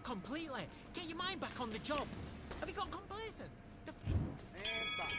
completely. Get your mind back on the job. Have you got complacent? And back.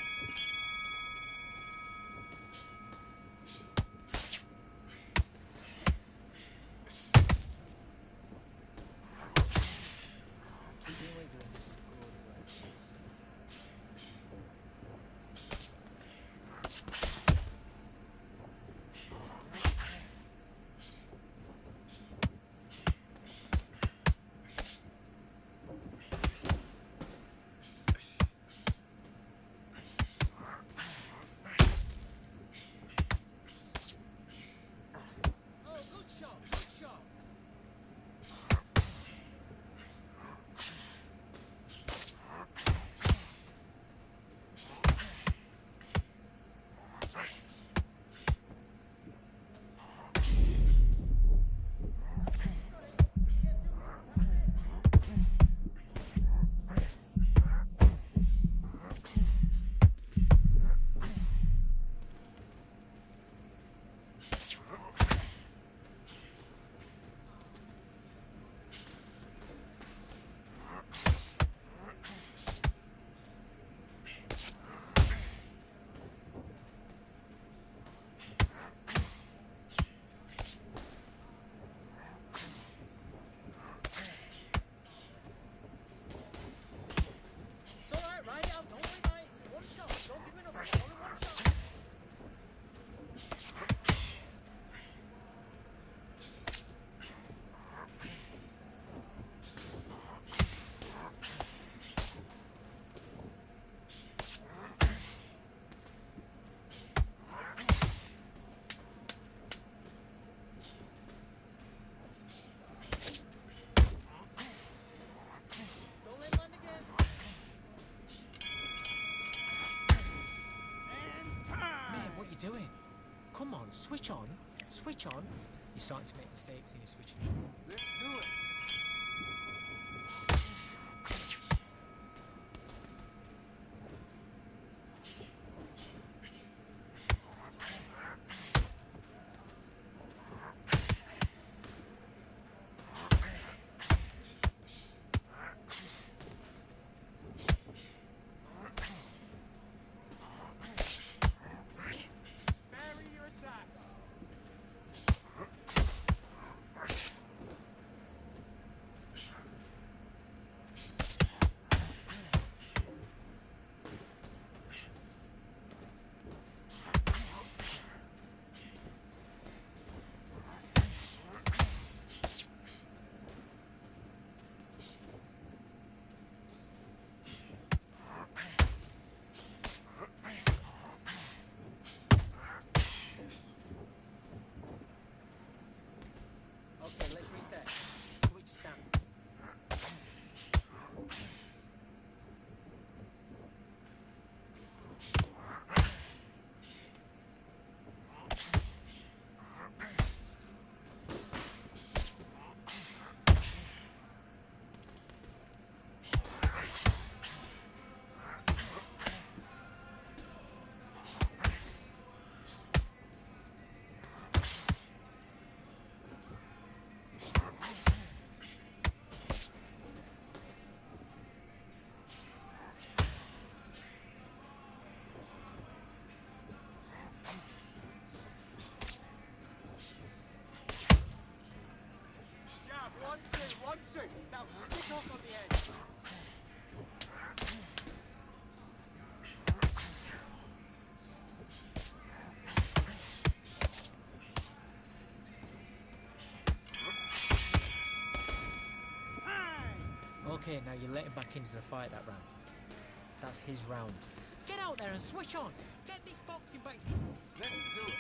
Doing? Come on, switch on. Switch on. You're starting to make mistakes and you're switching on. Let's do it. Okay, let's reset. Switch stance. One, two. Now stick off on the edge. Okay, now you let him back into the fight that round. That's his round. Get out there and switch on. Get this boxing back. Let's do it.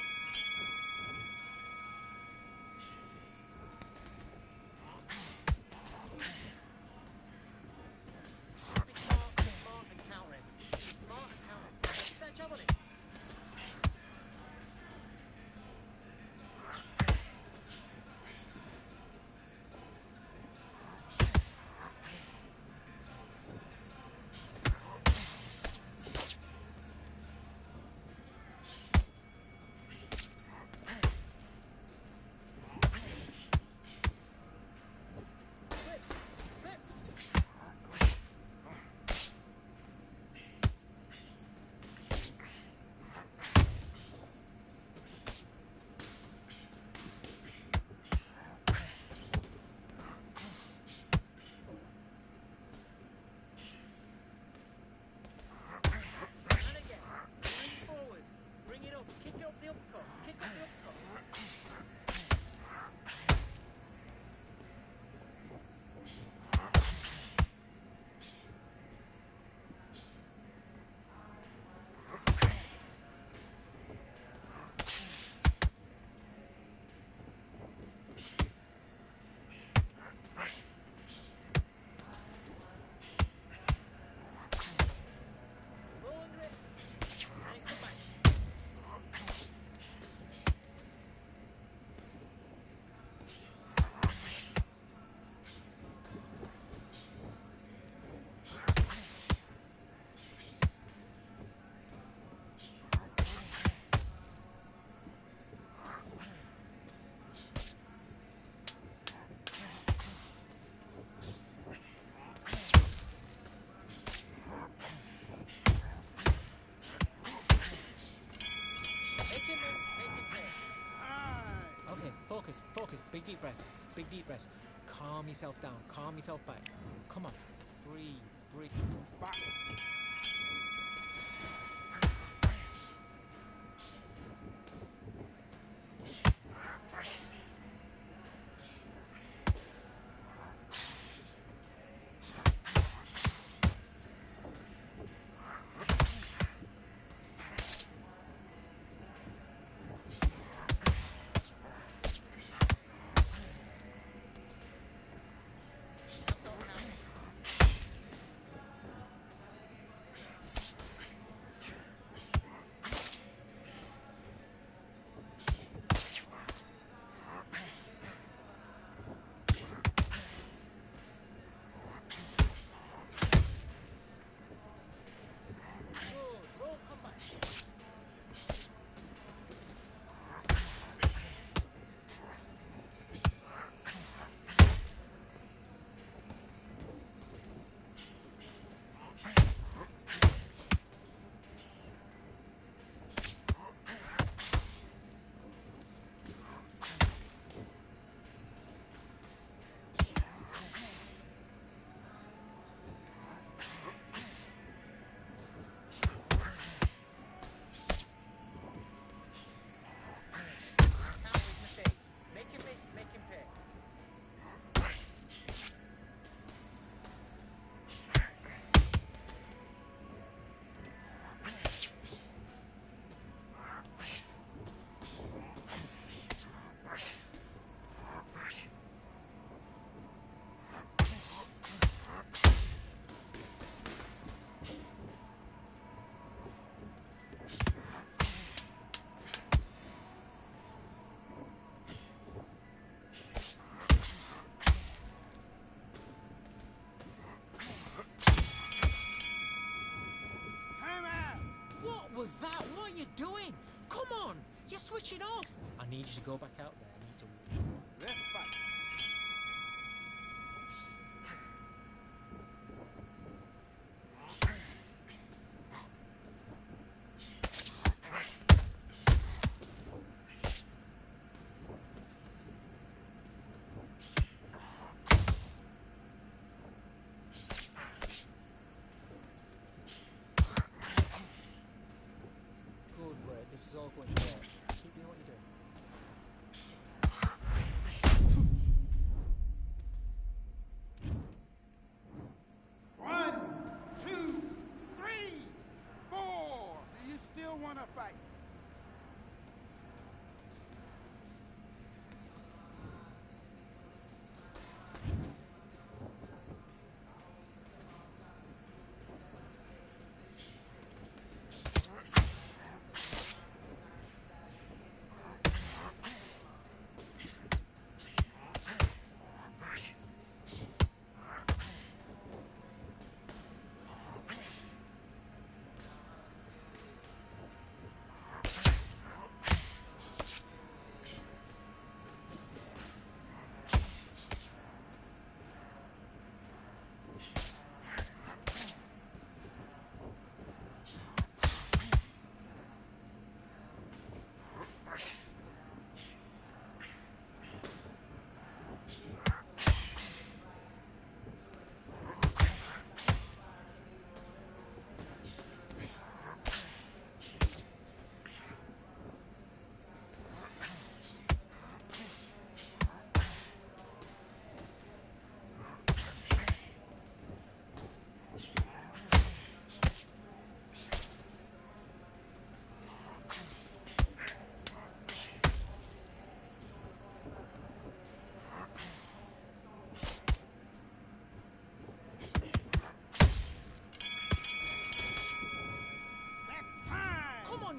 Focus, focus. Big deep breath. Big deep breath. Calm yourself down. Calm yourself back. Come on. Breathe. Breathe. Back. Was that? What are you doing? Come on! You're switching off! I need you to go back out there. I need to... Left back. Good work. This is all going well. Keep doing what you're doing. One, two, three, four. Do you still want to fight?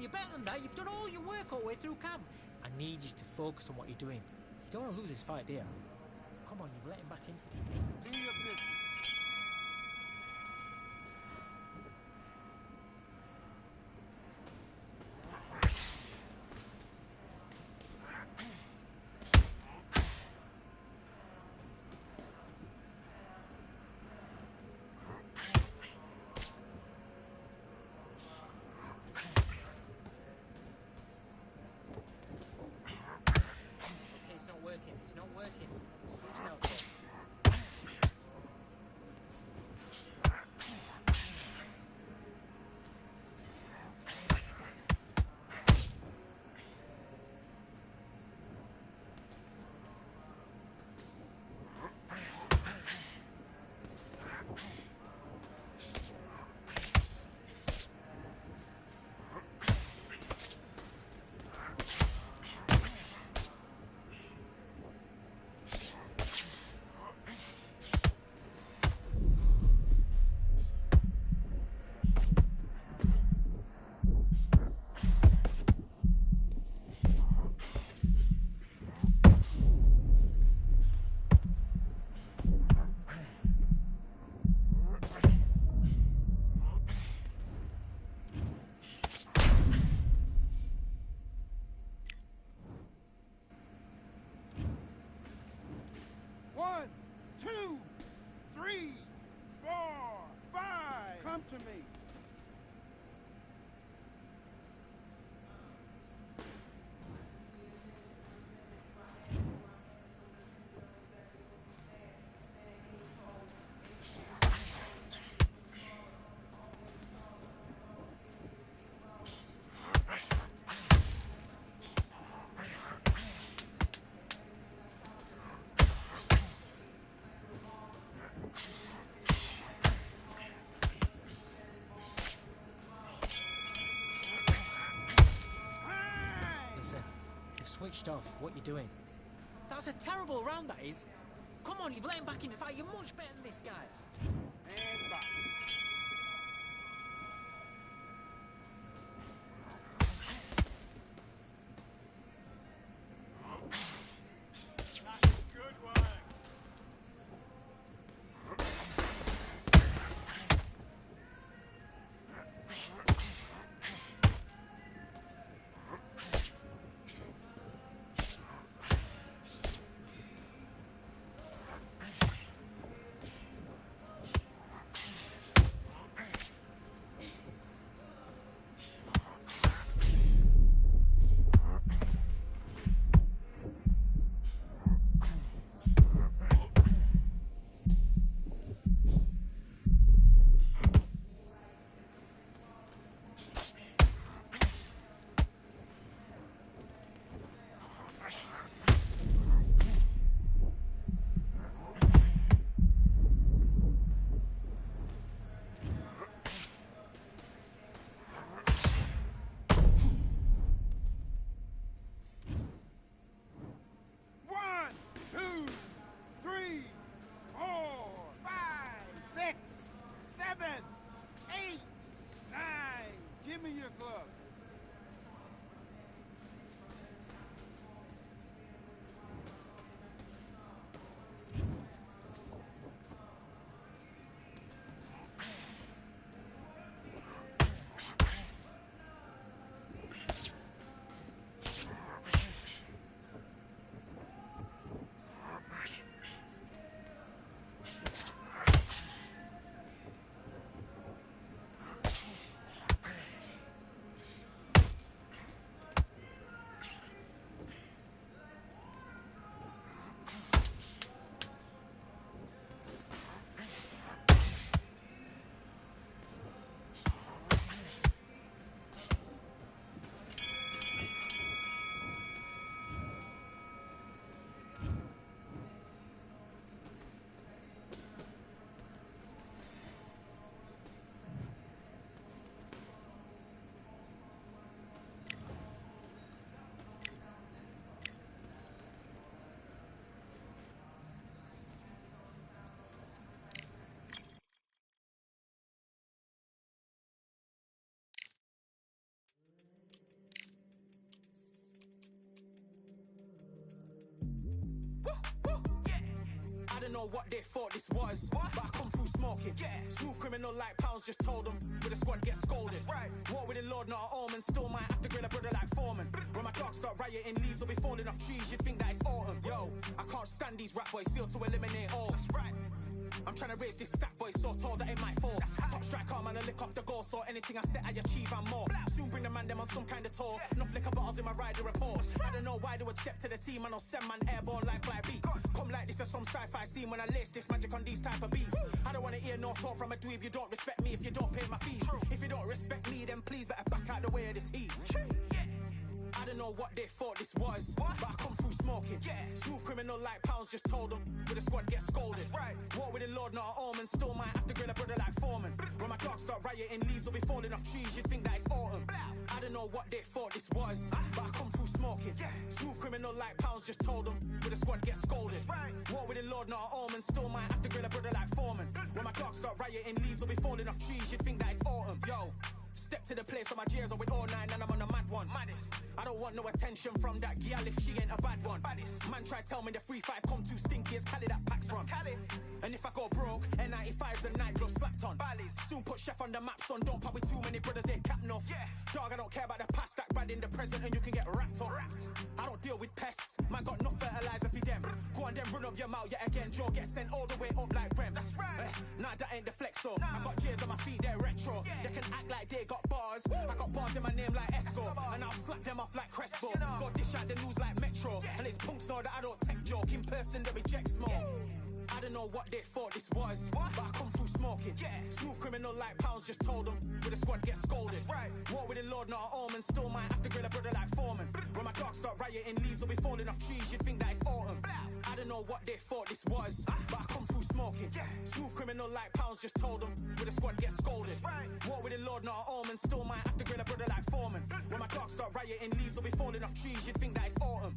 You're better than that. You've done all your work all the way through camp. I need you to focus on what you're doing. You don't want to lose this fight, do you? Come on, you've let him back into it. Do your business. 2, 3, 4, 5. Come to me. Switched off. What you doing? That's a terrible round, that is. Come on, you've let him back in the fight. You're much better than this guy. And back. That's a good one. Give me your gloves. I don't know what they thought this was, but I come through smoking. Smooth criminal like pounds, just told them with a squad get scolded. Walk with the Lord, not an omen. Still might have to grill a brother like Foreman. When my dogs start rioting, leaves will be falling off trees. You'd think that it's autumn. Yo, I can't stand these rap boys, feel to eliminate all. I'm trying to raise this stack, boy, so tall that it might fall. Top striker, man, I lick off the goal, so anything I set, I achieve and more. Soon bring the man them on some kind of tour. Enough liquor bottles in my rider report. I don't know why they would step to the team, and I'll send man airborne like fly beat. Come like this as some sci-fi scene when I lace this magic on these type of beats. I don't want to hear no talk from a dweeb. You don't respect me if you don't pay my fees. If you don't respect me, then please better back out the way of this heat. I don't know what they thought this was, but I come through smoking. Smooth criminal like pounds, just told them with a squad get scolded. Walk with the Lord, not an omen. Still might have to grill a brother like Foreman. When my dogs start rioting, leaves will be falling off trees. You'd think that it's autumn. I don't know what they thought this was, but I come through smoking. Smooth criminal like pounds, just told them with a squad get scolded. Walk with the Lord, not an omen. Still might have to grill a brother like Foreman. When my dogs start rioting, leaves will be falling off trees. You'd think that it's autumn. Yo, step to the place on my jeers are with all nine and I'm on a mad one. I don't want no attention from that gal if she ain't a bad one. Man try tell me the 3-5 come too stinky as Cali that packs from. And if I go broke, N95's a night glove slapped on. Soon put chef on the map, son. Don't pop with too many brothers, they cap enough. Dog, I don't care about the past, that bad in the present and you can get wrapped up. I don't deal with pests, man got no fertilizer for them. Go on then run up your mouth yet again. Jaw get sent all the way up like Rem. That's right. Nah, that ain't the flexo. I got cheers on my feet, they're retro. They can act like they got bars. I got bars in my name like Esco, and I'll slap them off like Crespo. Go dish out the news like Metro, and it's punks know that I don't tech joke. In person, they reject smoke. I don't know what they thought this was, but I come through smoking. Smooth criminal like pounds, just told them with the squad get scolded. War with the Lord, not an omen. Still might have to grill a brother like Foreman. When my dogs start rioting, leaves will be falling off trees. You'd think that it's autumn. I don't know what they thought this was, but I come through smoking. Smooth criminal like pounds, just told them with the squad get scolded. War with the Lord, not an omen. Still might have to grill a brother like Foreman. When my dogs start rioting, leaves will be falling off trees. You'd think that it's autumn.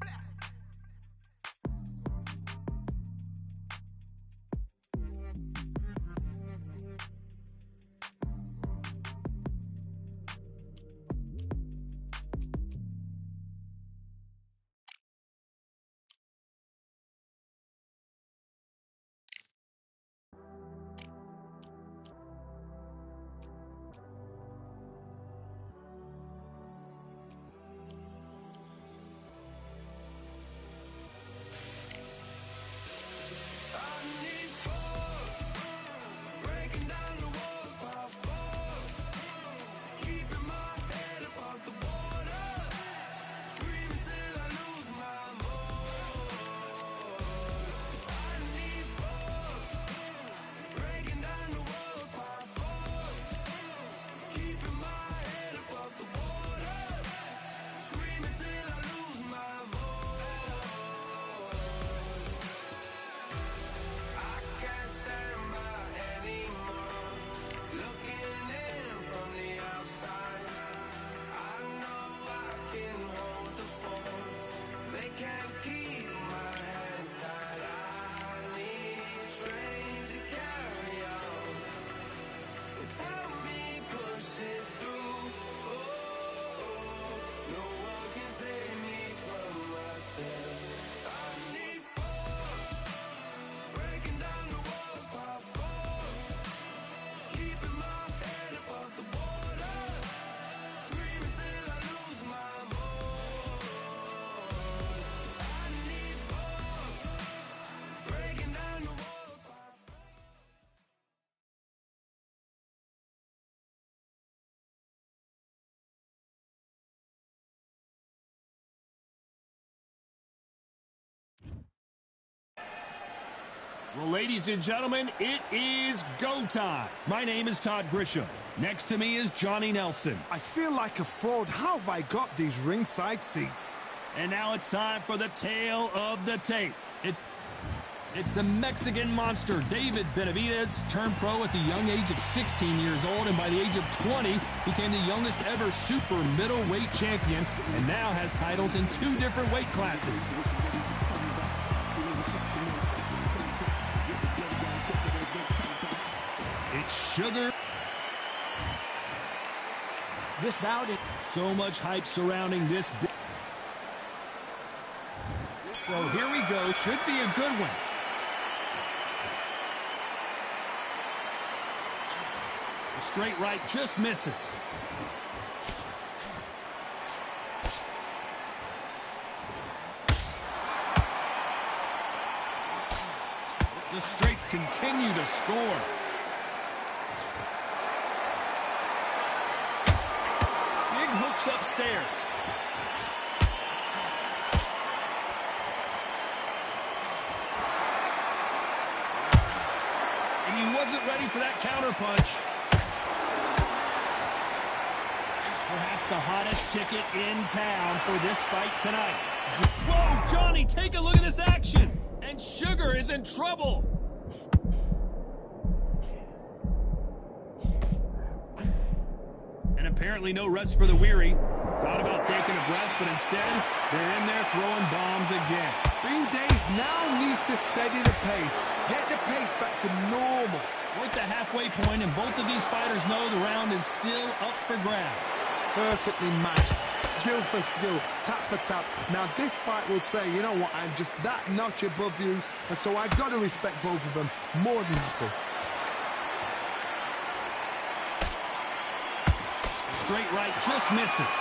Well, ladies and gentlemen, it is go time. My name is Todd Grisham. Next to me is Johnny Nelson. I feel like a fraud. How have I got these ringside seats? And now it's time for the tale of the tape. It's the Mexican monster, David Benavidez, turned pro at the young age of 16 years old, and by the age of 20, became the youngest ever super middleweight champion, and now has titles in 2 different weight classes. It's Sugar. This bout is So much hype surrounding this. So here we go. Should be a good one. The straight right just misses. The straights continue to score. Big hooks upstairs. And he wasn't ready for that counterpunch. Perhaps the hottest ticket in town for this fight tonight. Whoa, Johnny, take a look at this action. And Sugar is in trouble. And apparently no rest for the weary. Thought about taking a breath, but instead, they're in there throwing bombs again. Green Days now needs to steady the pace. Get the pace back to normal. We're at the halfway point, and both of these fighters know the round is still up for grabs. Perfectly matched, skill for skill, tap for tap. Now this fight will say, you know what, I'm just that notch above you, and so I've got to respect both of them more than equal. Straight right just misses.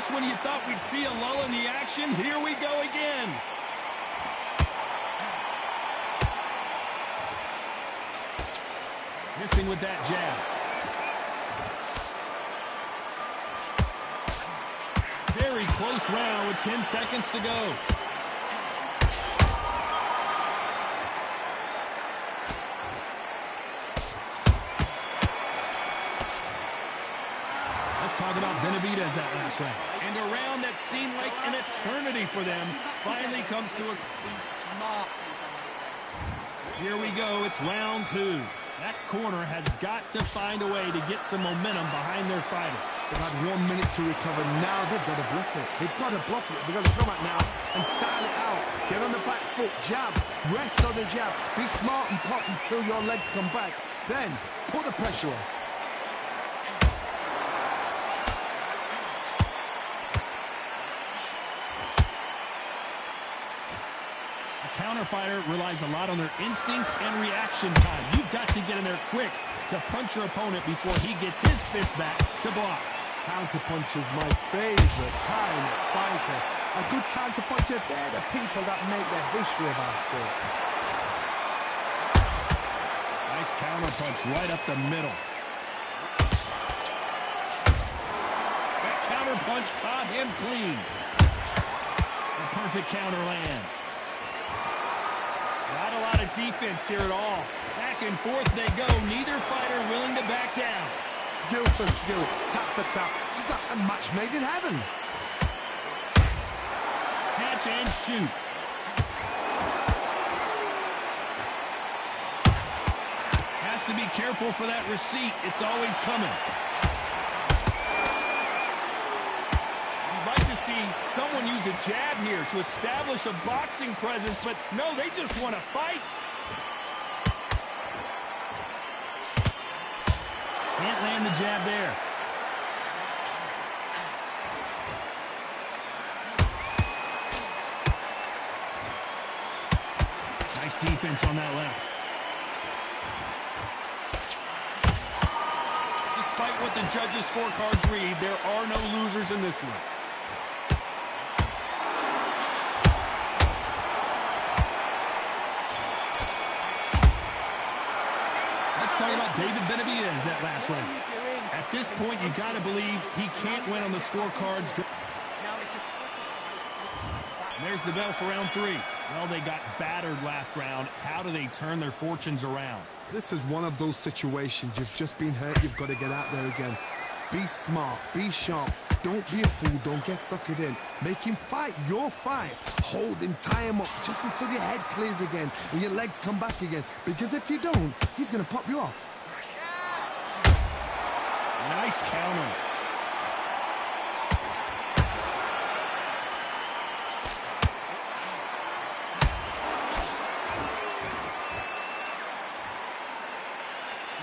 Just when you thought we'd see a lull in the action, here we go again. Missing with that jab. Very close round with 10 seconds to go. Talk about Benavidez that last round. And a round that seemed like an eternity for them finally comes to a... Here we go. It's round 2. That corner has got to find a way to get some momentum behind their fighter. They've had 1 minute to recover. Now they've got to bluff it. They've got to bluff it. They've got to come out now and style it out. Get on the back foot. Jab. Rest on the jab. Be smart and pop until your legs come back. Then put the pressure on. Counterfighter relies a lot on their instincts and reaction time. You've got to get in there quick to punch your opponent before he gets his fist back to block. Counterpunch is my favorite kind of fighter. A good counterpuncher, they're the people that make the history of our sport. Nice counterpunch right up the middle. That counterpunch caught him clean. The perfect counter lands. Not a lot of defense here at all. Back and forth they go. Neither fighter willing to back down. Skill for skill, tap for tap. Just like a match made in heaven. Catch and shoot. Has to be careful for that receipt. It's always coming. See someone use a jab here to establish a boxing presence, but no, they just want to fight. Can't land the jab there. Nice defense on that left. Despite what the judges' scorecards read, there are no losers in this one. Talking about David Benavidez that last round. At this point, you got to believe he can't win on the scorecards. There's the bell for round 3. Well, they got battered last round. How do they turn their fortunes around? This is one of those situations. You've just been hurt. You've got to get out there again. Be smart. Be sharp. Don't be a fool. Don't get suckered in. Make him fight your fight. Hold him, tie him up, just until your head clears again and your legs come back again. Because if you don't, he's going to pop you off. Nice counter.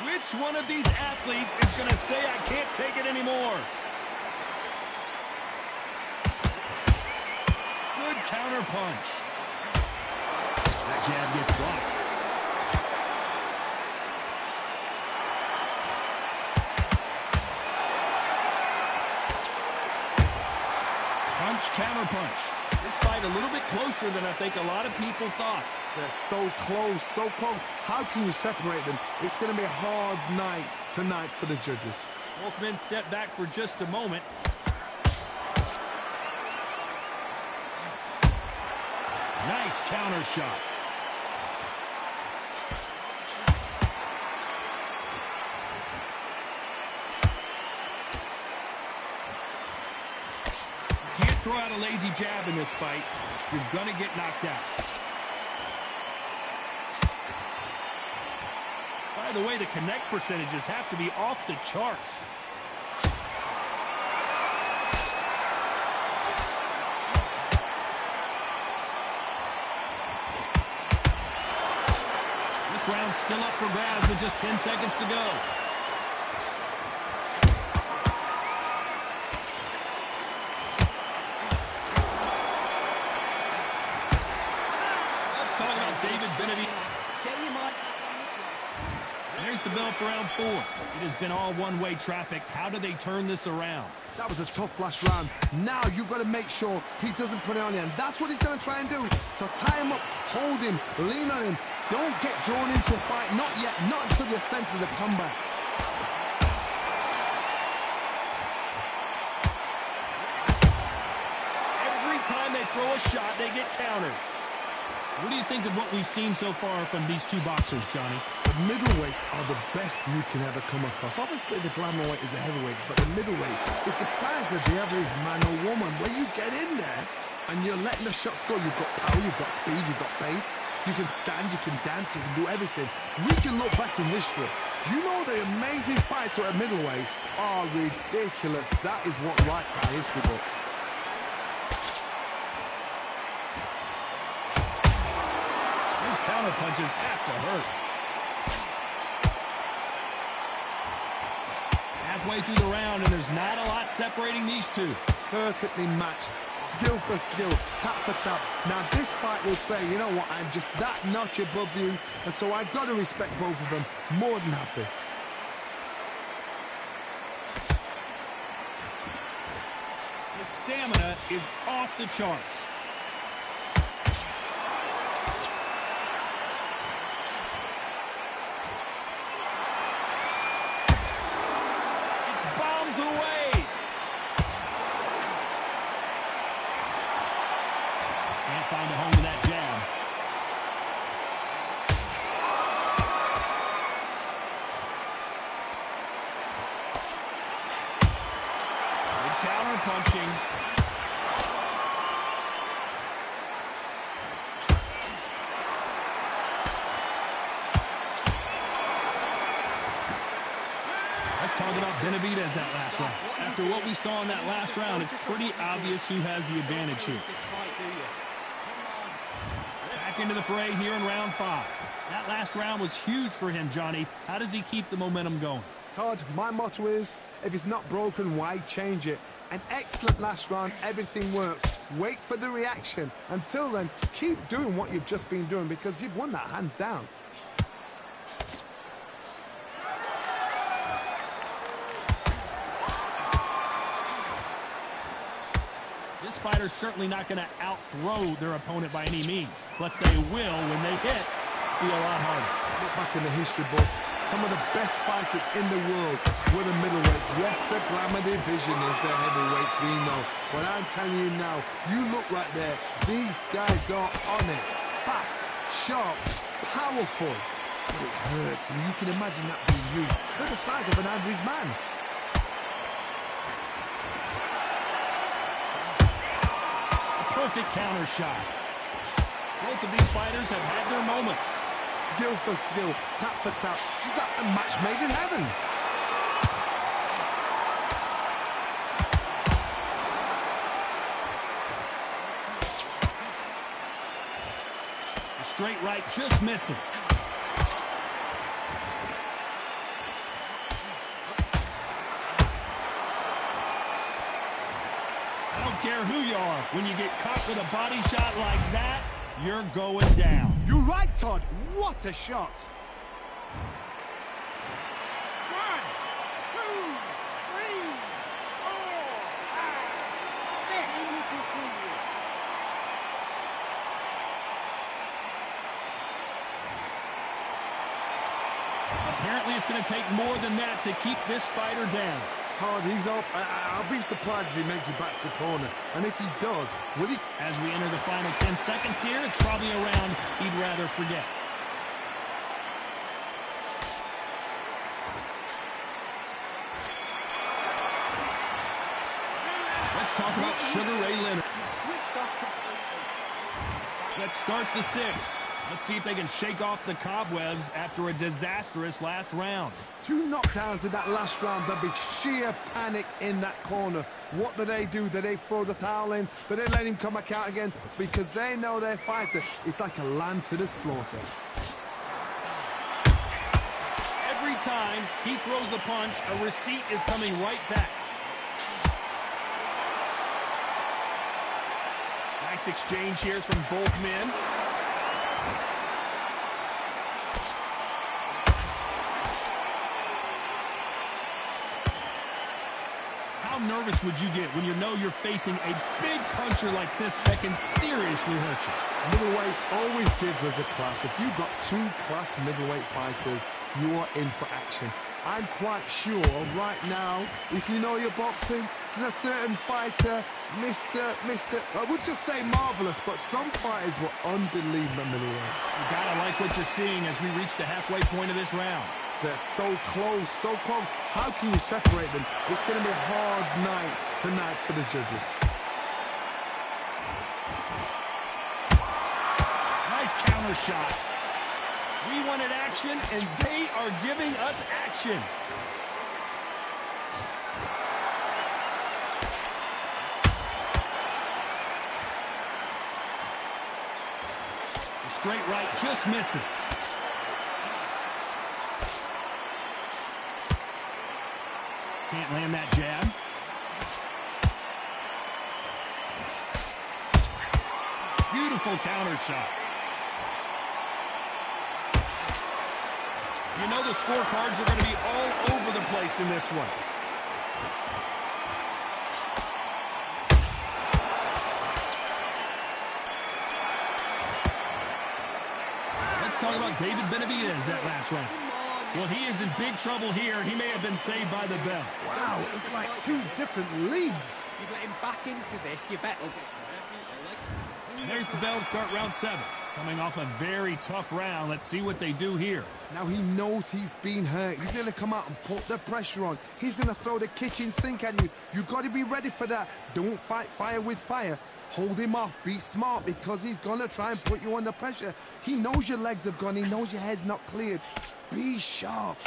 Which one of these athletes is going to say, I can't take it anymore? Good counter punch. That jab gets blocked. Punch, counter punch. This fight a little bit closer than I think a lot of people thought. They're so close, so close. How can you separate them? It's going to be a hard night tonight for the judges. Both men step back for just a moment. Nice counter shot. You can't throw out a lazy jab in this fight. You're going to get knocked out. By the way, the connect percentages have to be off the charts. This round's still up for grabs with just 10 seconds to go. Let's talk about David Benavidez. There's the bell for round 4. It has been all one-way traffic. How do they turn this around? That was a tough last round. Now you've got to make sure he doesn't put it on you, and that's what he's going to try and do. So tie him up, hold him, lean on him. Don't get drawn into a fight. Not yet. Not until your senses have come back. Every time they throw a shot, they get countered. What do you think of what we've seen so far from these two boxers, Johnny? The middleweights are the best you can ever come across. Obviously, the glamour weight is the heavyweight, but the middleweight is the size of the average man or woman. When you get in there and you're letting the shots go, you've got power, you've got speed, you've got pace. You can stand, you can dance, you can do everything. We can look back in history. You know the amazing fights at middleweight are ridiculous. That is what writes our history book. Those counter punches have to hurt. Halfway through the round, and there's not a lot separating these two. Perfectly matched, skill for skill, tap for tap. Now this fight will say, you know what, I'm just that notch above you, and so I've got to respect both of them. More than happy. His stamina is off the charts. It's bombs away. Can't find a home with that jab. Good counter punching. Let's talk about Benavidez that last round. After what we saw in that last round, it's pretty obvious who has the advantage here. Back into the fray here in round 5. That last round was huge for him, Johnny. How does he keep the momentum going? Todd, my motto is, if it's not broken, why change it? An excellent last round, everything works. Wait for the reaction. Until then, keep doing what you've just been doing because you've won that hands down. This fighter's certainly not going to out-throw their opponent by any means, but they will, when they hit, be a lot harder. Look back in the history books. Some of the best fighters in the world were the middleweights. Yes, the glamour division is the heavyweights, we know. But I'm telling you now, you look right there. These guys are on it. Fast, sharp, powerful. But it hurts, and you can imagine that being you. They're the size of an average man. Perfect counter shot. Both of these fighters have had their moments. Skill for skill, tap for tap, just like a match made in heaven. The straight right just misses. I don't care who you are. When you get caught with a body shot like that, you're going down. You're right, Todd. What a shot. 1, 2, 3, 4, 5, 6. And you continue. Apparently, it's going to take more than that to keep this fighter down. Todd, he's up. I'll be surprised if he makes it back to the corner. And if he does, will he? As we enter the final 10 seconds here, it's probably a round he'd rather forget. Let's talk about Sugar Ray Leonard. Switched off completely. Let's start the 6th. Let's see if they can shake off the cobwebs after a disastrous last round. 2 knockdowns in that last round. There'll be sheer panic in that corner. What do? Do they throw the towel in? Do they let him come back out again? Because they know their fighter is like a lamb to the slaughter. Every time he throws a punch, a receipt is coming right back. Nice exchange here from both men. How How nervous would you get when you know you're facing a big puncher like this that can seriously hurt you? Middleweight always gives us a class. If you've got two class middleweight fighters, you are in for action. I'm quite sure right now, if you know your boxing, there's a certain fighter, I would just say marvelous, but some fighters were unbelievable middleweight. You gotta like what you're seeing as we reach the halfway point of this round. They're so close, so close. How can you separate them? It's going to be a hard night tonight for the judges. Nice counter shot. We wanted action, and they are giving us action. The straight right just misses. Can't land that jab. Beautiful counter shot. You know the scorecards are going to be all over the place in this one. Let's talk about David Benavidez that last round. Well, he is in big trouble here. He may have been saved by the bell. Wow, it's like two different leagues. You let him back into this, you better. And there's the bell to start round 7. Coming off a very tough round. Let's see what they do here. Now he knows he's been hurt. He's going to come out and put the pressure on. He's going to throw the kitchen sink at you. You've got to be ready for that. Don't fight fire with fire. Hold him off. Be smart because he's going to try and put you under pressure. He knows your legs have gone. He knows your head's not cleared. Be sharp.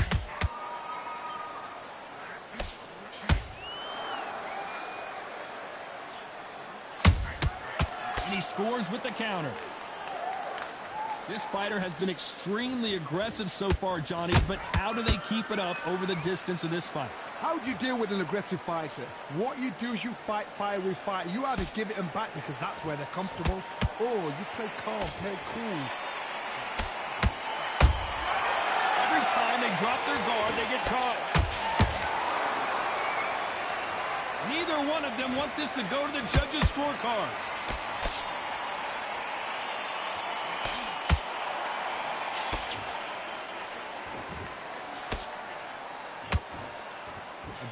And he scores with the counter. This fighter has been extremely aggressive so far, Johnny, but how do they keep it up over the distance of this fight? How do you deal with an aggressive fighter? What you do is you fight fire with fire. You either give it them back because that's where they're comfortable, or you play calm, play cool. Every time they drop their guard, they get caught. Neither one of them want this to go to the judges' scorecards.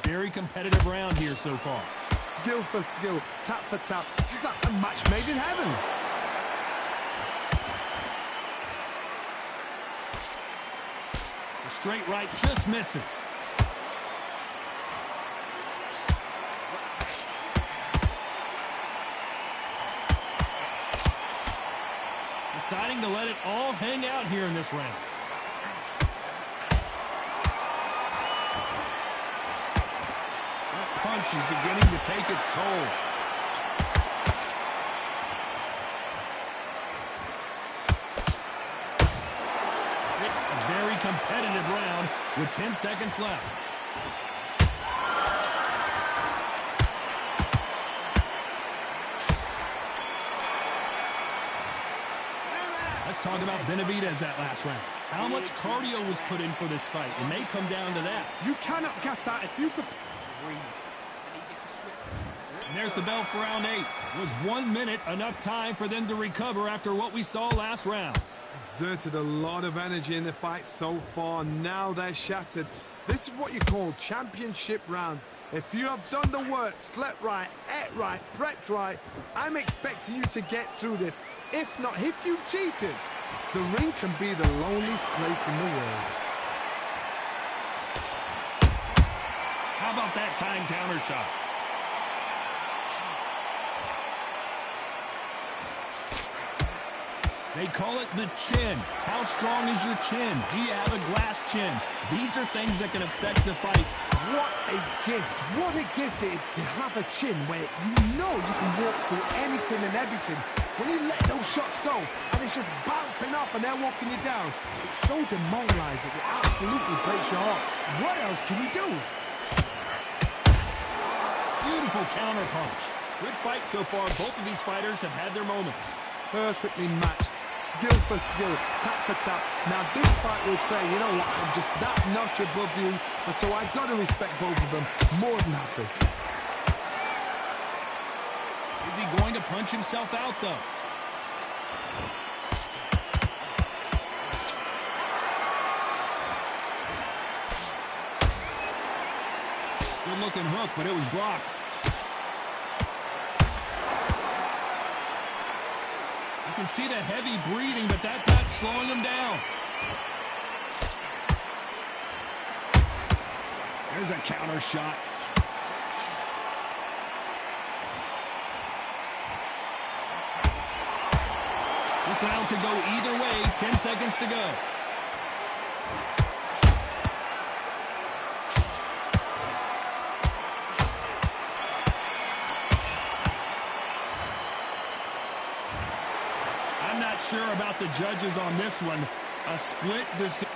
Very competitive round here so far. Skill for skill, tap for tap. Just like a match made in heaven. The straight right just misses. Deciding to let it all hang out here in this round. Punch is beginning to take its toll. A very competitive round with 10 seconds left. Let's talk about Benavidez that last round. How much cardio was put in for this fight? It may come down to that. You cannot gas out if you could. And there's the bell for round 8. Was 1 minute enough time for them to recover after what we saw last round? Exerted a lot of energy in the fight so far. Now they're shattered. This is what you call championship rounds. If you have done the work, slept right, ate right, prepped right, I'm expecting you to get through this. If not, if you've cheated, the ring can be the loneliest place in the world. How about that time counter shot? They call it the chin. How strong is your chin? Do you have a glass chin? These are things that can affect the fight. What a gift. What a gift it is to have a chin where you know you can walk through anything and everything. When you let those shots go and it's just bouncing off and they're walking you down, it's so demoralizing. It absolutely breaks your heart. What else can you do? Beautiful counter punch. Good fight so far. Both of these fighters have had their moments. Perfectly matched. Skill for skill, tap for tap. Now this fight will say, you know what, I'm just that notch above you, and so I've got to respect both of them more than happy. Is he going to punch himself out, though? Good-looking hook, but it was blocked. You can see the heavy breathing, but that's not slowing him down. There's a counter shot. This round could go either way. 10 seconds to go. I'm not sure about the judges on this one. A split decision.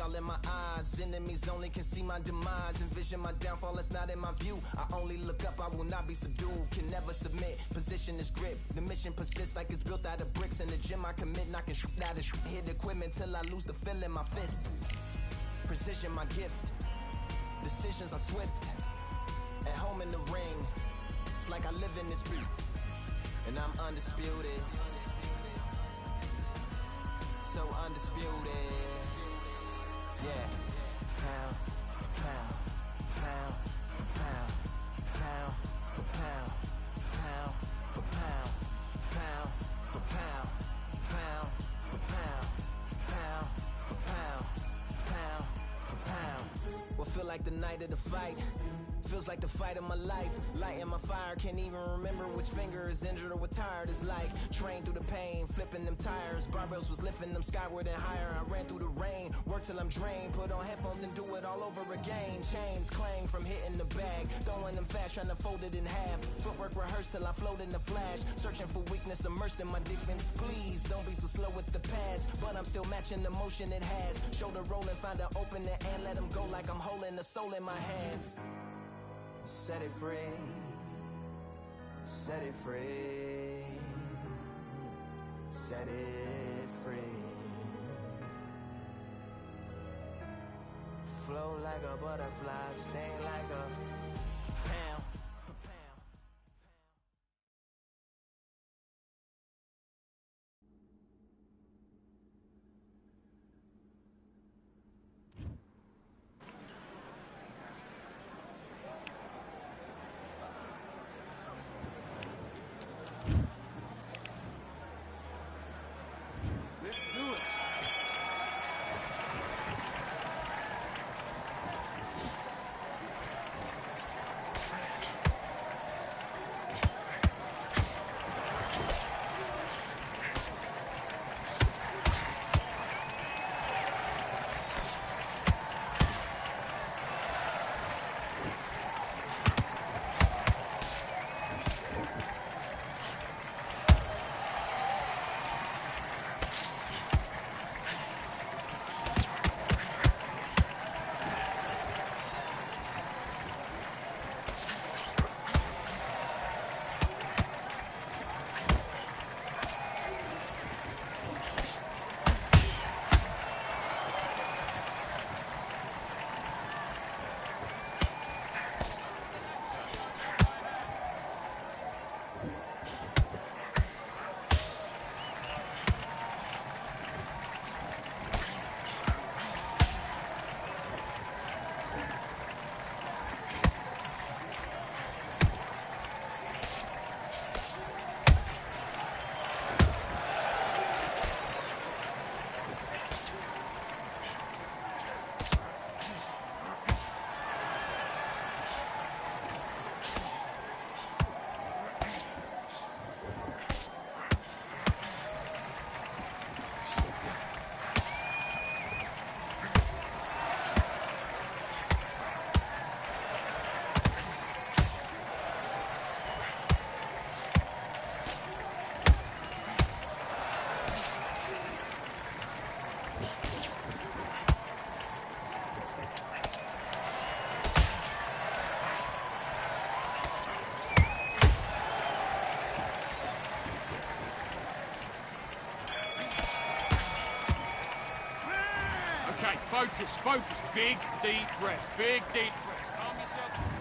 All in my eyes, enemies only can see my demise. Envision my downfall, it's not in my view. I only look up, I will not be subdued. Can never submit, position is grip. The mission persists like it's built out of bricks. In the gym I commit, knocking shit out of shit. Hit equipment till I lose the feel in my fists. Precision my gift, decisions are swift. At home in the ring, it's like I live in this beat. And I'm undisputed, so undisputed. Yeah. Pound for pound, pound for pound, pound for pound, pound for pound, pound for pound, pound for pound, pound for pound, pound for pound. What feel like the night of the fight? Feels like the fight of my life. Lighting my fire, can't even remember which finger is injured or what tired is like. Trained through the pain, flipping them tires. Barbells was lifting them skyward and higher. I ran through the rain, worked till I'm drained. Put on headphones and do it all over again. Chains clang from hitting the bag. Throwing them fast, trying to fold it in half. Footwork rehearsed till I float in the flash. Searching for weakness, immersed in my defense. Please, don't be too slow with the pads. But I'm still matching the motion it has. Shoulder rolling, find an opening and let them go like I'm holding the soul in my hands. Set it free, set it free, set it free. Flow like a butterfly, sting like a focus. Big, deep breaths. Big, deep breaths. Calm yourself.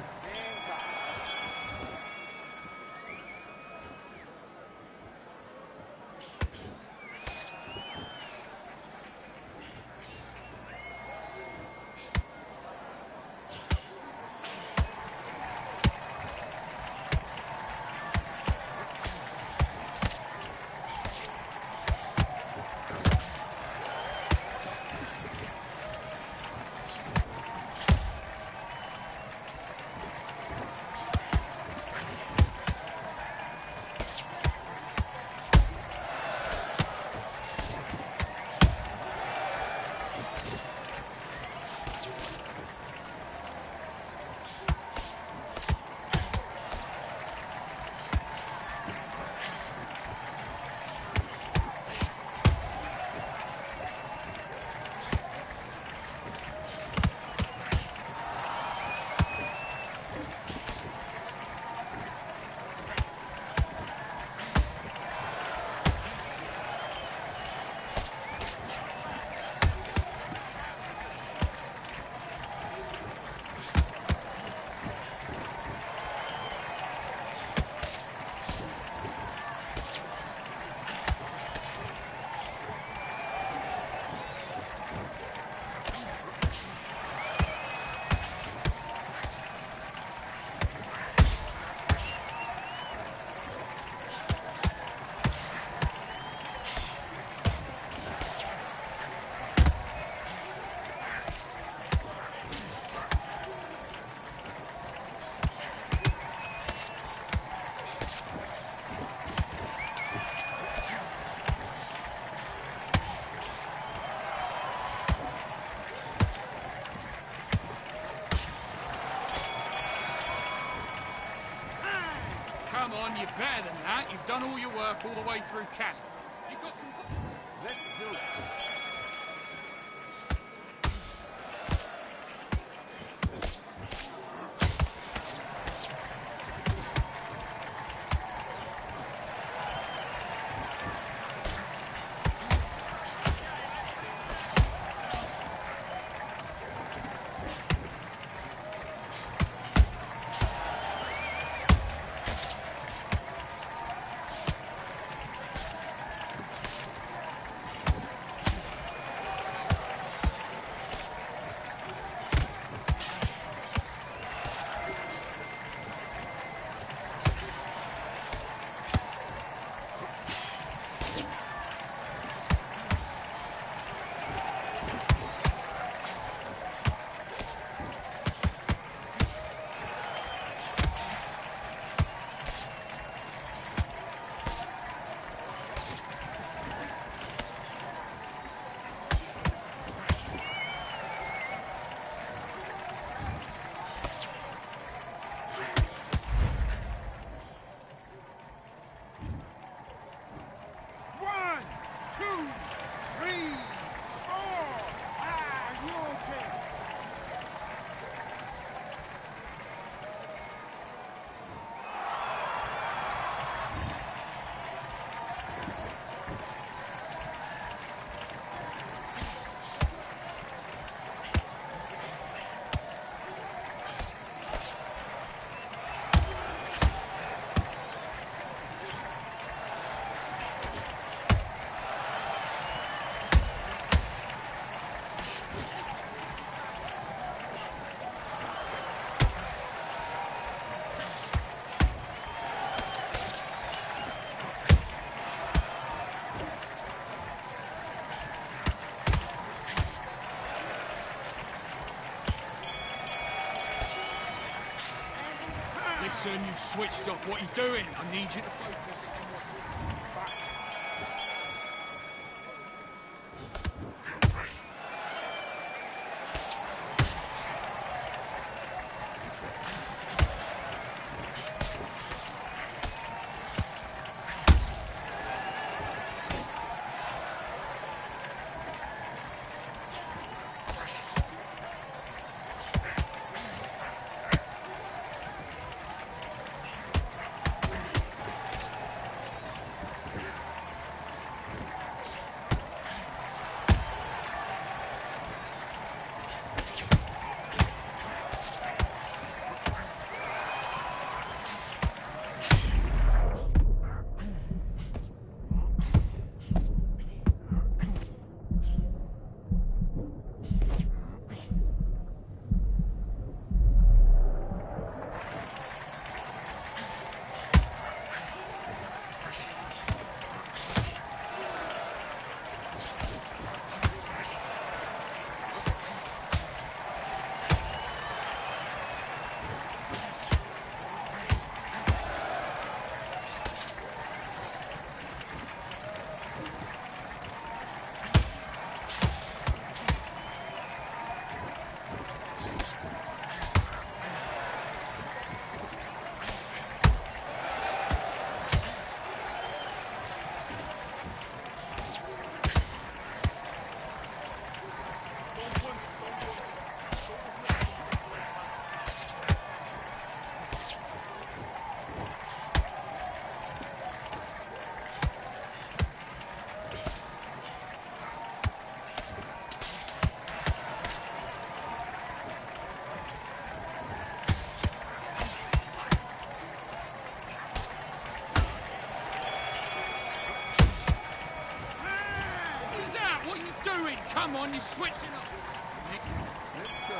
Come on, you're better than that. You've done all your work all the way through camp. You've got... Let's do it. Listen, you've switched off. What are you doing? I need you to focus on what... Come on, you're switching up. Let's go.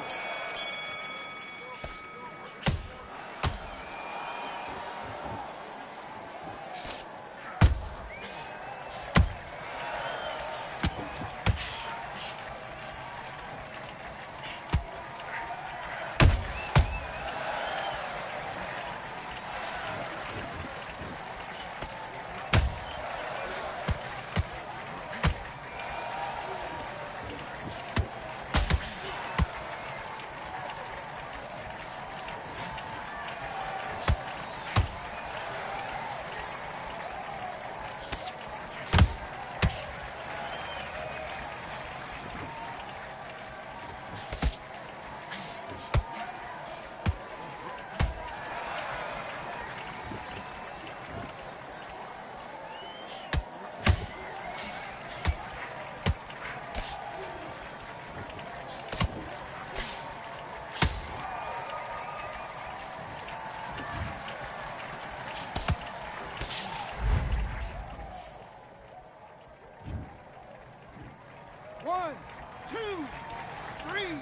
One, two, three,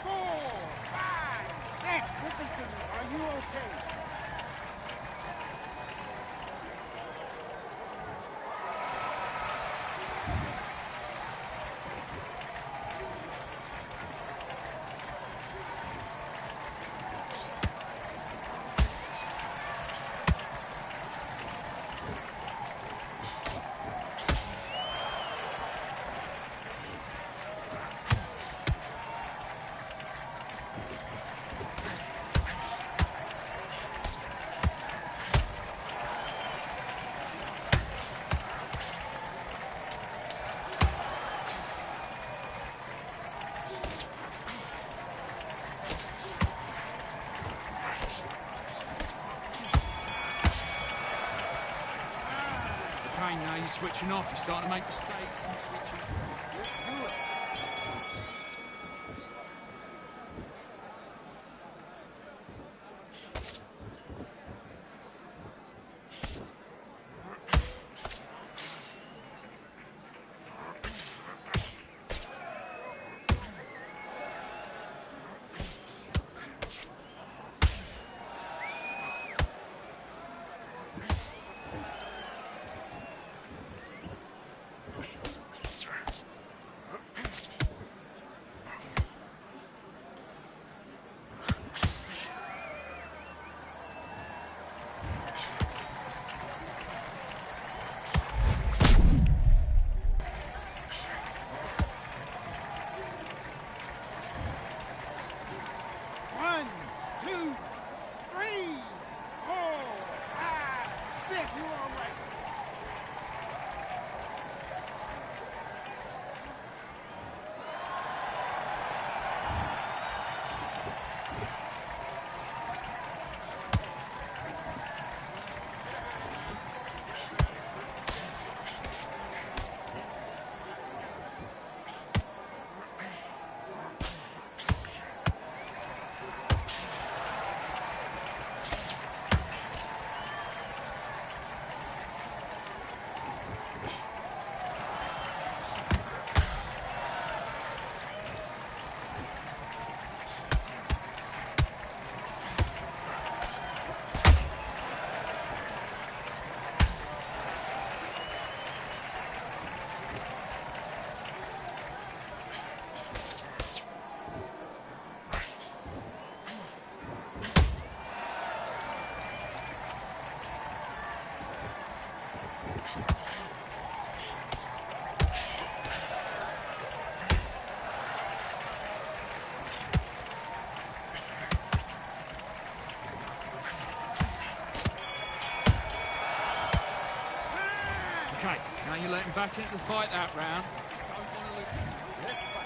4, 5, 6. Listen to me. Are you okay? Now you're switching off, you're starting to make mistakes. Let's do it. Okay, now you're letting back into the fight that round. Don't want to lose. Let's fight.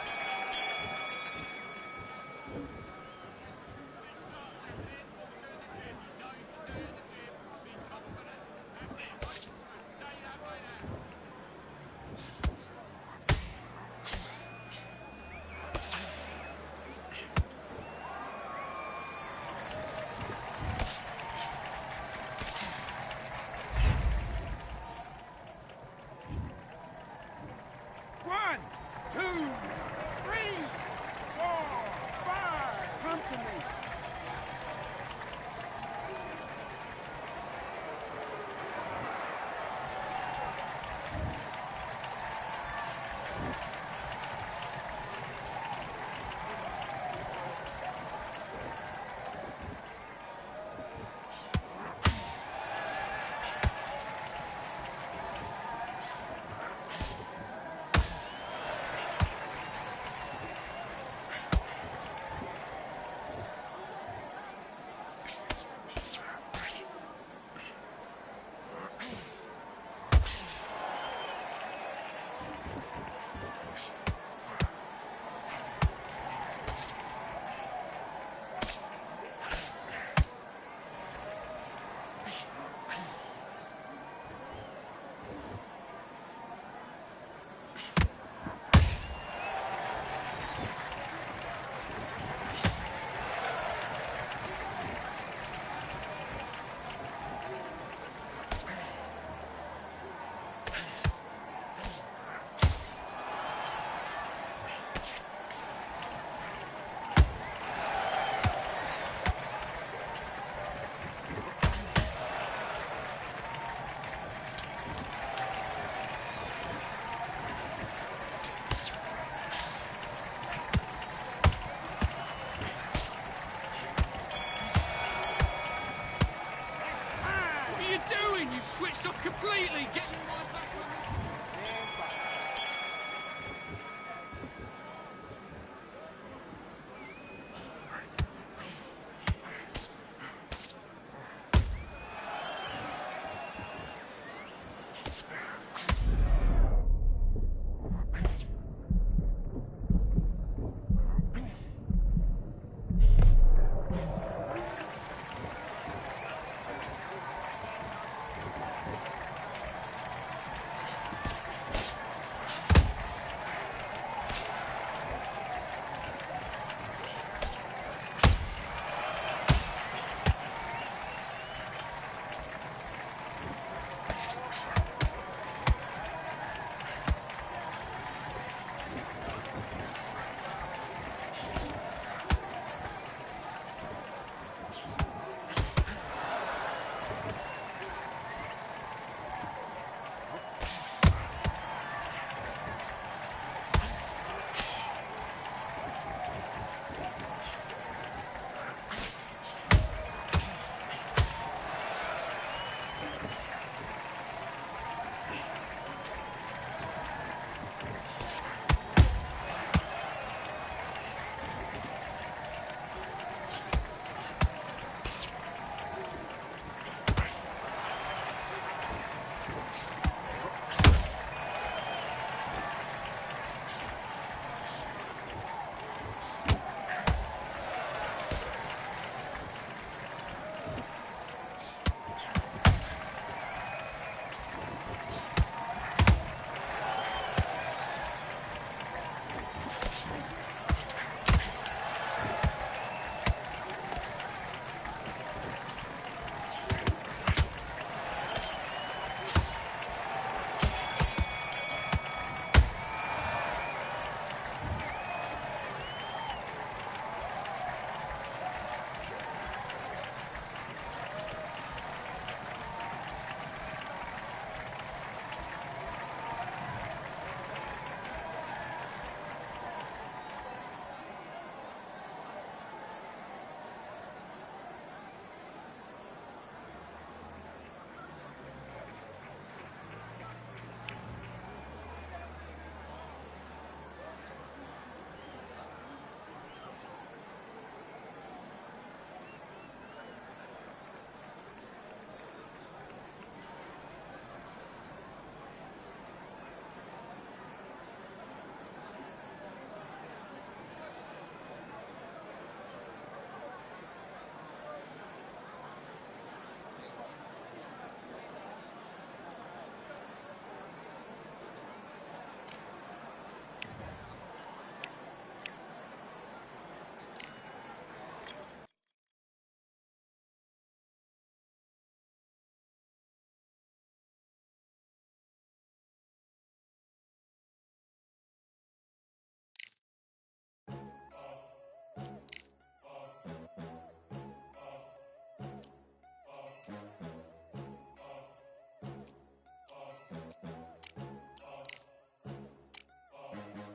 switched off completely. Get your mind back on this.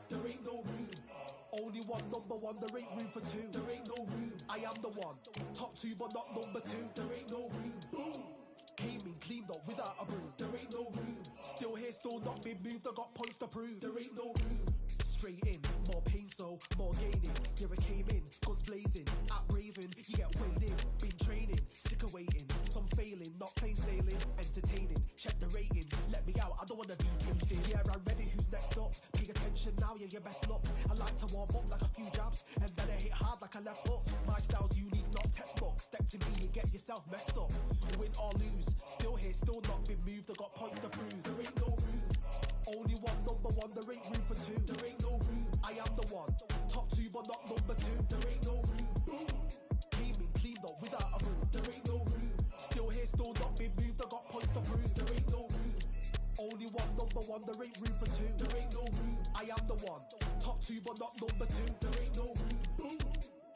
There ain't no room. Only one number one, there ain't room for two. There ain't no room. I am the one. Top two, but not number two. There ain't no room. Boom. Came in, cleaned up without a broom. There ain't no room. Still here, still not been moved. I got points to prove. There ain't no room. Straight in, more pain, so more gaining. Here I came in, guns blazing. At Raven, you get weighed in. Been training, sick of waiting. Some failing, not plain sailing. Entertaining, check the rating. Let me out, I don't wanna be caged in. Yeah, I'm ready, who's next up? Pay attention now, yeah, your best luck. I like to warm up like a few jabs, and then I hit hard like a left hook. My style's unique, not textbook. Step to me and get yourself messed up. Win or lose, still here, still not been moved. I got points to prove. There ain't no room. Only one number one, there ain't room for two. There ain't no room. I am the one. Top two, but not number two. There ain't no room. Boom. Came in, cleaned up without a broom. There ain't no room. Still here, still not been moved. I got points to prove. There ain't no room. Only one number one, there ain't room for two. There ain't no room. I am the one. Top two, but not number two. There ain't no room. Boom.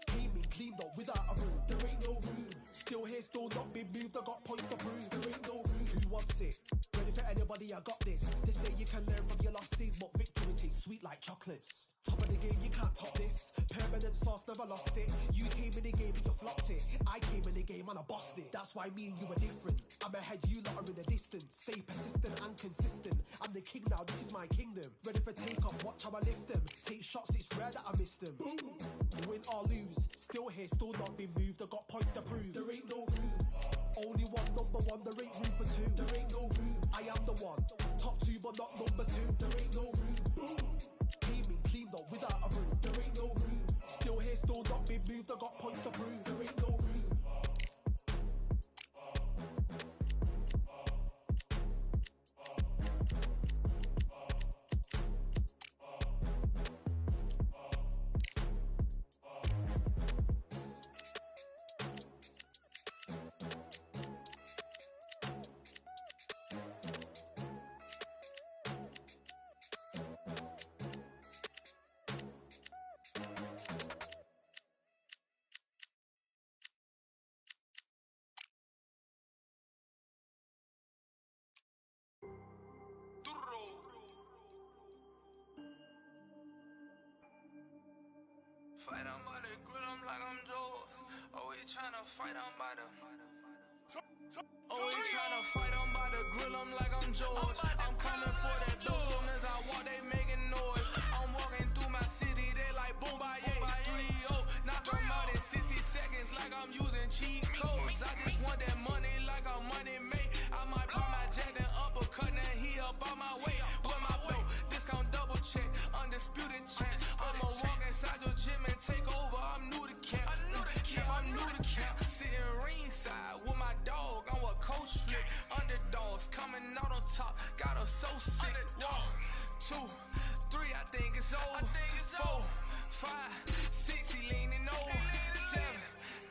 Came in, cleaned up without a broom. There ain't no room. Still here, still not been moved. I got points to prove. There ain't no room. Who wants it? Ready for anybody? I got this. They say you can learn from your losses, but victory tastes sweet like chocolates. Top of the game, you can't top this. Permanent sauce, never lost it. You came in the game and you flopped it. I came in the game and I bossed it. That's why me and you are different. I'm ahead, you lot are in the distance. Stay persistent and consistent. I'm the king now, this is my kingdom. Ready for take-off, watch how I lift them. Take shots, it's rare that I miss them. Boom! Win or lose, still here, still not been moved. I got points to prove. There ain't no room. Only one, number one, there ain't room for two. There ain't no room. I am the one. Top two, but not number two. There ain't no room. Boom! Came in clean though, without a room. There ain't no room. Still here, still not been moved. I got points to prove. There ain't no room. Fight on by the grill, I'm like I'm Joe. Always tryna fight on by the. Always tryna fight on by the grill, I'm like I'm George. I'm coming for that dough, soon as I walk, they making noise. I'm walking through my city, they like boom, by 3-0. Knock them out in 60 seconds, like I'm using cheat codes. I just want that money, like I'm money made. I might pop my jack and uppercut, and he up on my way. With my belt, discount double check, undisputed champ. I'ma walk inside your gym and take over. I'm new to camp. Yeah, I'm new to camp. Sitting ringside with my dog on what coach flick. Underdogs coming out on top. Got them so sick. 1, 2, 3, I think it's over. 4, 5, 6, he leaning over. 7,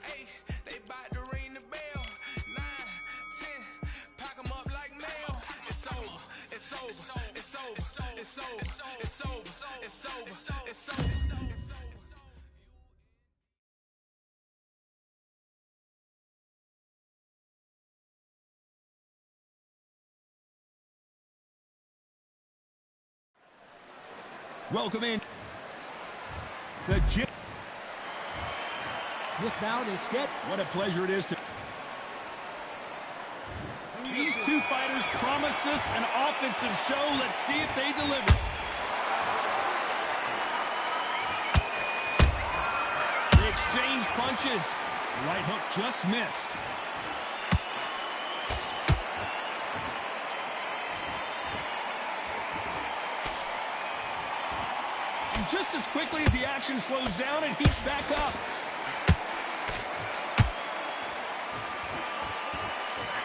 8, they bout to ring the bell. 9, 10, pack them up like mail. It's over. It's over. It's over. It's over. It's over. It's over. It's over. Welcome in the gym. This bout is sketchy. What a pleasure it is to. These two fighters promised us an offensive show. Let's see if they deliver. They exchange punches. Right hook just missed. And just as quickly as the action slows down, it heats back up.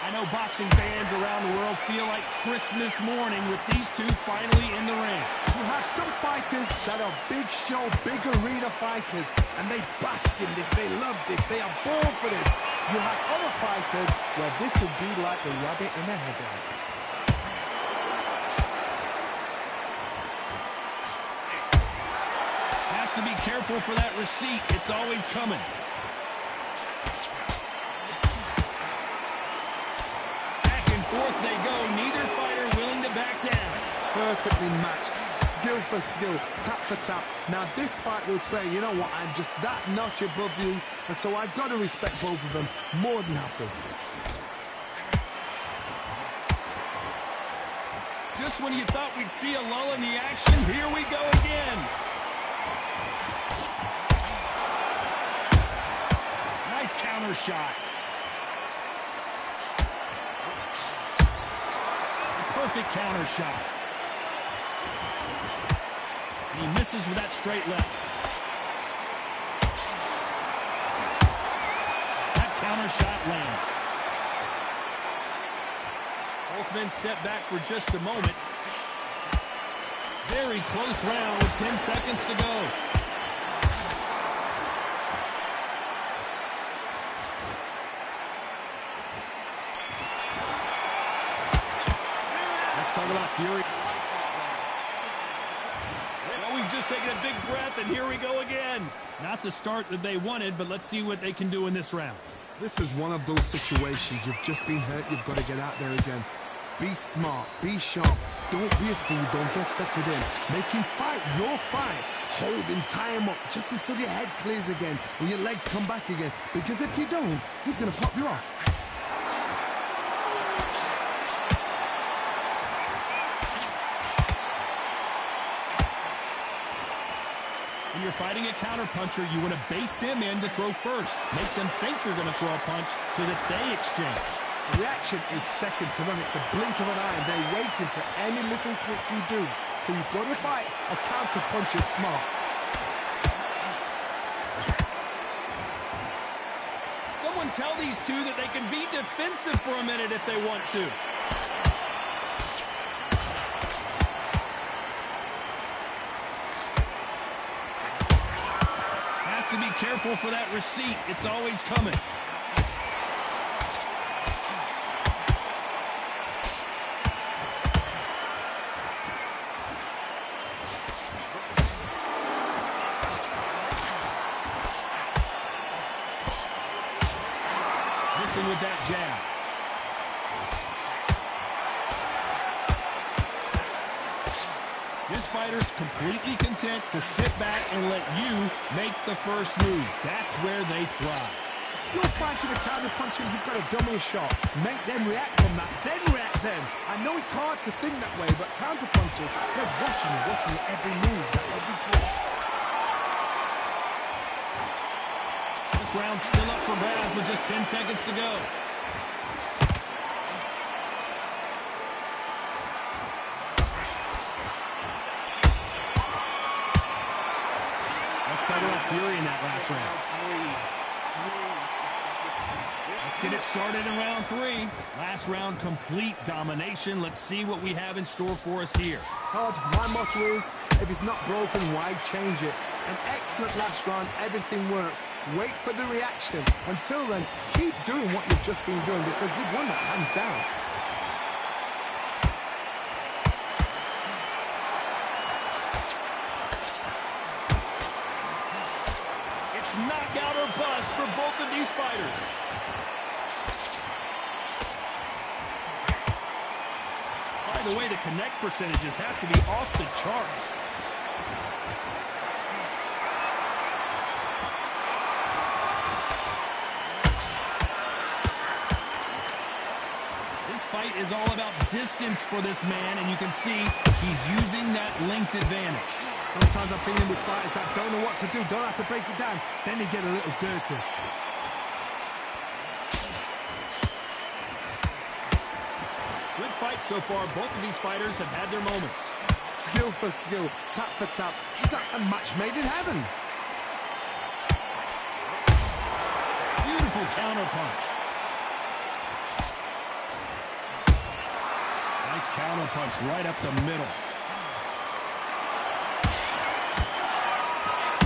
I know boxing fans around the world feel like Christmas morning with these two finally in the ring. You have some fighters that are big show, big arena fighters, and they bask in this, they love this, they are born for this. You have other fighters where this would be like the rabbit in the headlights. Has to be careful for that receipt. It's always coming. Forth they go, neither fighter willing to back down. Perfectly matched, skill for skill, tap for tap. Now this fight will say, you know what, I'm just that notch above you, and so I've got to respect both of them. More than happy. Just when you thought we'd see a lull in the action, here we go again. Nice counter shot. Perfect counter shot. And he misses with that straight left. That counter shot lands. Both men step back for just a moment. Very close round with 10 seconds to go. Talk about Fury. Well, we've just taken a big breath, and here we go again. Not the start that they wanted, but let's see what they can do in this round. This is one of those situations. You've just been hurt. You've got to get out there again. Be smart, be sharp. Don't be a fool, don't get suckered in. Make him fight your fight. Hold him, tie him up, just until your head clears again and your legs come back again. Because if you don't, he's going to pop you off. When you're fighting a counterpuncher, you want to bait them in to throw first. Make them think they're going to throw a punch so that they exchange. Reaction is second to none. It's the blink of an eye, and they're waiting for any little twitch you do. So you've got to fight a counterpuncher smart. Someone tell these two that they can be defensive for a minute if they want to. To be careful for that receipt. It's always coming. Missing with that jab. This fighter's completely content to sit back and let you make the first move. That's where they thrive. You're fighting a counterpuncher, you've got a dummy shot. Make them react from that, then react then. I know it's hard to think that way, but counterpunchers, they're watching every move, every twitch. This round's still up for grabs with just 10 seconds to go. Let's talk about fury in that last round. Let's get it started in round 3. Last round, complete domination. Let's see what we have in store for us here. Todd, my motto is, if it's not broken, why change it? An excellent last round, everything works. Wait for the reaction. Until then, keep doing what you've just been doing because you've won that hands down. Knockout or bust for both of these fighters. By the way, the connect percentages have to be off the charts. This fight is all about distance for this man, and you can see he's using that length advantage. Sometimes I've been in with fighters that don't know what to do, don't have to break it down, then they get a little dirty. Good fight so far. Both of these fighters have had their moments. Skill for skill, tap for tap. It's like a match made in heaven. Beautiful counter punch. Nice counter punch right up the middle.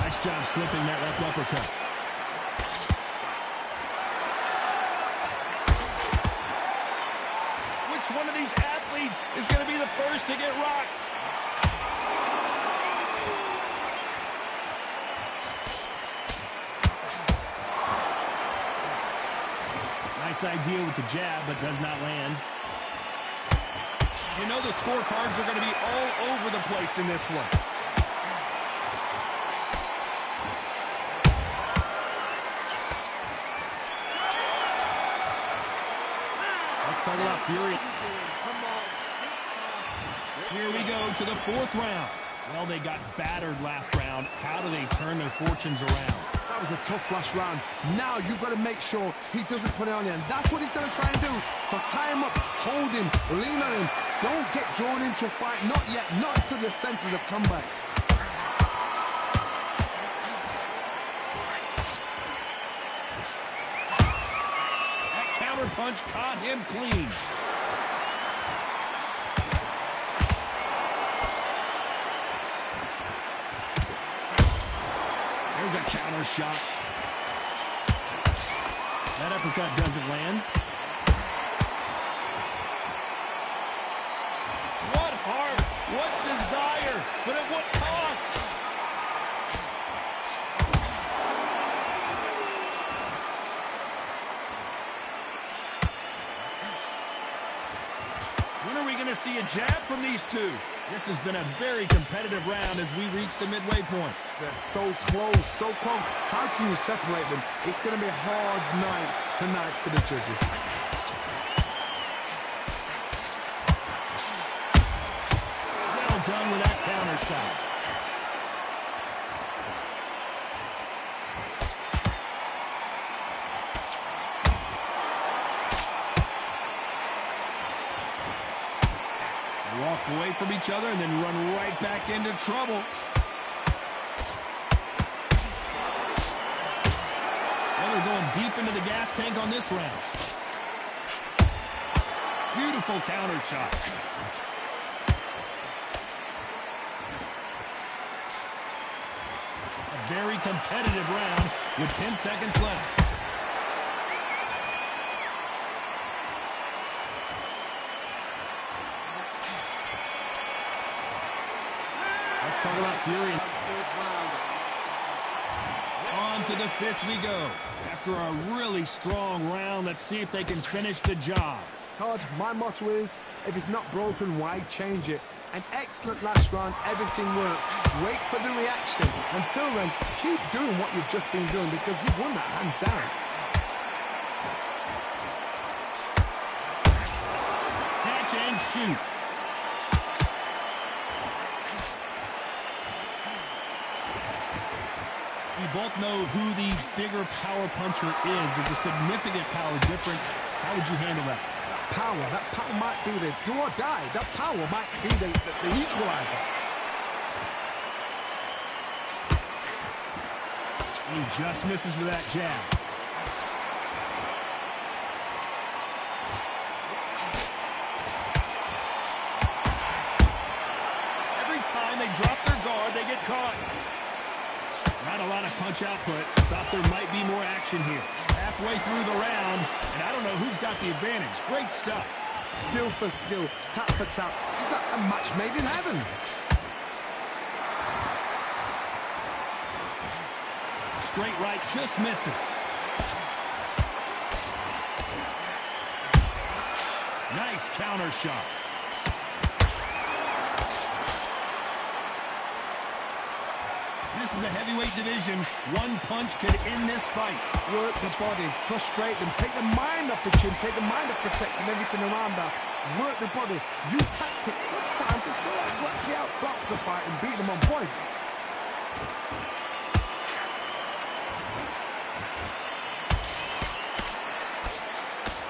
Nice job slipping that left uppercut. Which one of these athletes is going to be the first to get rocked? Nice idea with the jab, but does not land. You know the scorecards are going to be all over the place in this one. Talk about fury. Here we go to the 4th round. Well, they got battered last round. How do they turn their fortunes around? That was a tough last round. Now you've got to make sure he doesn't put it on you. And that's what he's going to try and do. So tie him up, hold him, lean on him. Don't get drawn into a fight. Not yet. Not until the senses have come back. Punch caught him clean. There's a counter shot. That uppercut doesn't land. What heart, what desire, but at what cost? we going to see a jab from these two? This has been a very competitive round as we reach the midway point. They're so close, so close. How can you separate them? It's going to be a hard night tonight for the judges. Well done with that counter shot. Walk away from each other and then run right back into trouble. Well, they're going deep into the gas tank on this round. Beautiful counter shot. A very competitive round with 10 seconds left. Let's talk about Fury. On to the fifth we go. After a really strong round, let's see if they can finish the job. Todd, my motto is, if it's not broken, why change it? An excellent last round, everything works. Wait for the reaction. Until then, keep doing what you've just been doing because you've won that hands down. Catch and shoot. We both know who the bigger power puncher is. There's a significant power difference. How would you handle that? That power might be the do or die. That power might be the equalizer. He just misses with that jab. Every time they drop their guard, they get caught. Not a lot of punch output. Thought there might be more action here. Halfway through the round, and I don't know who's got the advantage. Great stuff. Skill for skill, tap for tap. Just like a match made in heaven. Straight right, just misses. Nice counter shot. This is the heavyweight division. One punch could end this fight. Work the body, frustrate them, take the mind off the chin, take the mind off protecting everything around that. Work the body, use tactics sometimes to so to actually outbox a fight and beat them on points.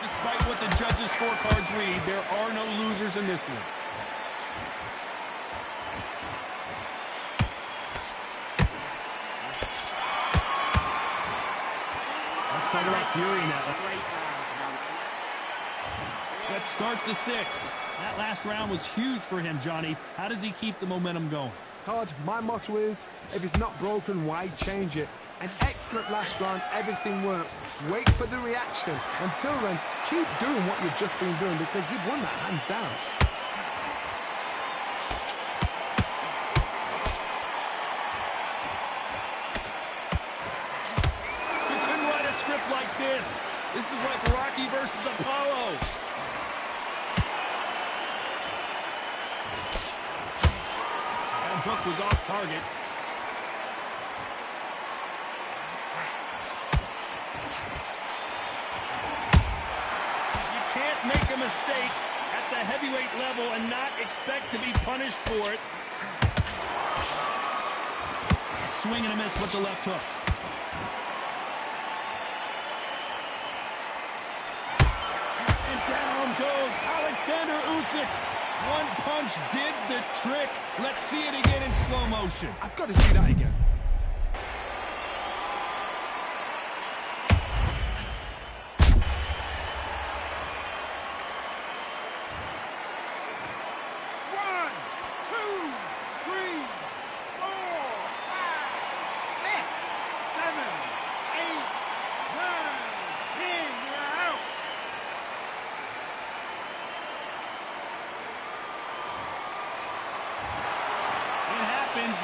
Despite what the judges' scorecards read, there are no losers in this one. Let's talk about Fury now. Let's start the sixth. That last round was huge for him, Johnny. How does he keep the momentum going? Todd, my motto is, if it's not broken, why change it? An excellent last round, everything works. Wait for the reaction. Until then, keep doing what you've just been doing because you've won that hands down. You couldn't write a script like this. This is like Rocky versus Apollo. That hook was off target. Make a mistake at the heavyweight level and not expect to be punished for it. A swing and a miss with the left hook. And down goes Alexander Usyk. One punch did the trick. Let's see it again in slow motion. I've got to see that again.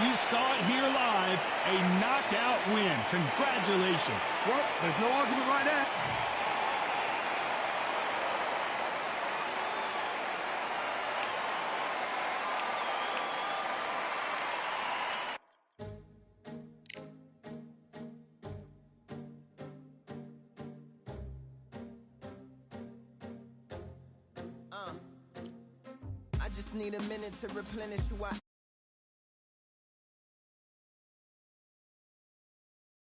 You saw it here live, a knockout win. Congratulations. Well, there's no argument right there. I just need a minute to replenish who I